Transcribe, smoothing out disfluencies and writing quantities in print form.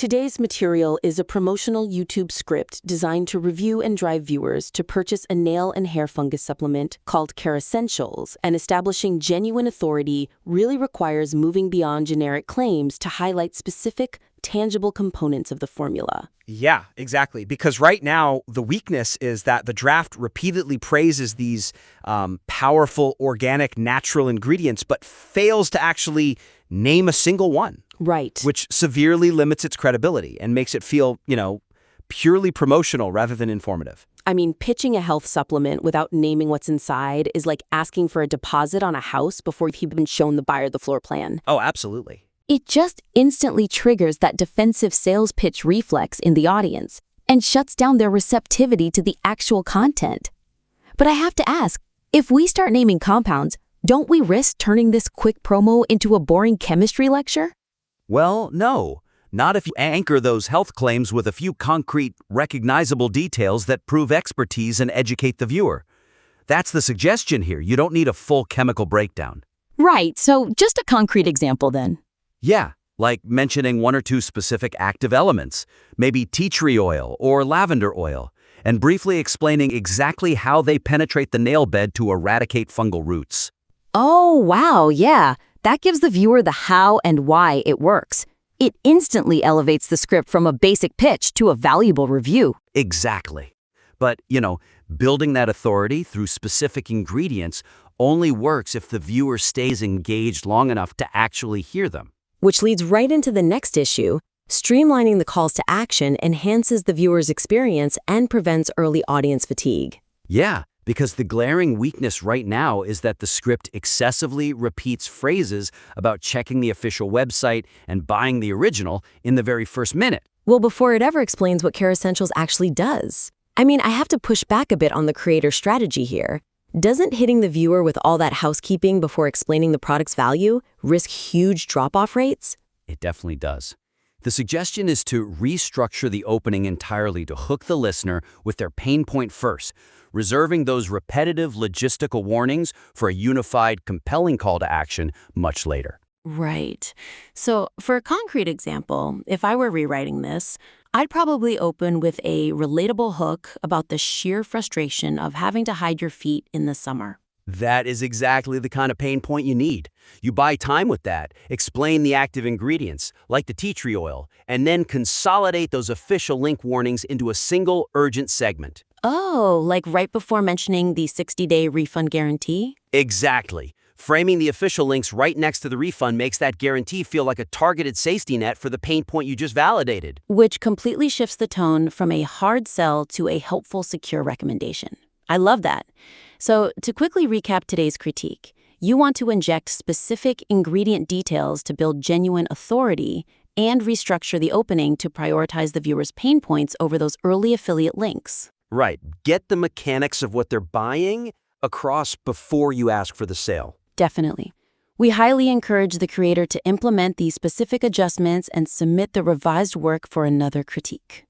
Today's material is a promotional YouTube script designed to review and drive viewers to purchase a nail and hair fungus supplement called Kerassentials, and establishing genuine authority really requires moving beyond generic claims to highlight specific, tangible components of the formula. Yeah, exactly. Because right now, the weakness is that the draft repeatedly praises these powerful, organic, natural ingredients, but fails to actually name a single one. Right. Which severely limits its credibility and makes it feel, purely promotional rather than informative. I mean, pitching a health supplement without naming what's inside is like asking for a deposit on a house before you've been shown the buyer the floor plan. Oh, absolutely. It just instantly triggers that defensive sales pitch reflex in the audience and shuts down their receptivity to the actual content. But I have to ask, if we start naming compounds, don't we risk turning this quick promo into a boring chemistry lecture? Well, no. Not if you anchor those health claims with a few concrete, recognizable details that prove expertise and educate the viewer. That's the suggestion here. You don't need a full chemical breakdown. Right, so just a concrete example then. Yeah, like mentioning one or two specific active elements, maybe tea tree oil or lavender oil, and briefly explaining exactly how they penetrate the nail bed to eradicate fungal roots. Oh, wow, yeah. That gives the viewer the how and why it works. It instantly elevates the script from a basic pitch to a valuable review. Exactly. But, building that authority through specific ingredients only works if the viewer stays engaged long enough to actually hear them. Which leads right into the next issue. Streamlining the calls to action enhances the viewer's experience and prevents early audience fatigue. Yeah, because the glaring weakness right now is that the script excessively repeats phrases about checking the official website and buying the original in the very first minute. Well, before it ever explains what Kerassentials actually does. I mean, I have to push back a bit on the creator's strategy here. Doesn't hitting the viewer with all that housekeeping before explaining the product's value risk huge drop-off rates? It definitely does. The suggestion is to restructure the opening entirely to hook the listener with their pain point first, reserving those repetitive logistical warnings for a unified, compelling call to action much later. Right. So for a concrete example, if I were rewriting this, I'd probably open with a relatable hook about the sheer frustration of having to hide your feet in the summer. That is exactly the kind of pain point you need. You buy time with that, explain the active ingredients, like the tea tree oil, and then consolidate those official link warnings into a single urgent segment. Oh, like right before mentioning the 60-day refund guarantee? Exactly. Framing the official links right next to the refund makes that guarantee feel like a targeted safety net for the pain point you just validated. Which completely shifts the tone from a hard sell to a helpful, secure recommendation. I love that. So to quickly recap today's critique, you want to inject specific ingredient details to build genuine authority and restructure the opening to prioritize the viewer's pain points over those early affiliate links. Right. Get the mechanics of what they're buying across before you ask for the sale. Definitely. We highly encourage the creator to implement these specific adjustments and submit the revised work for another critique.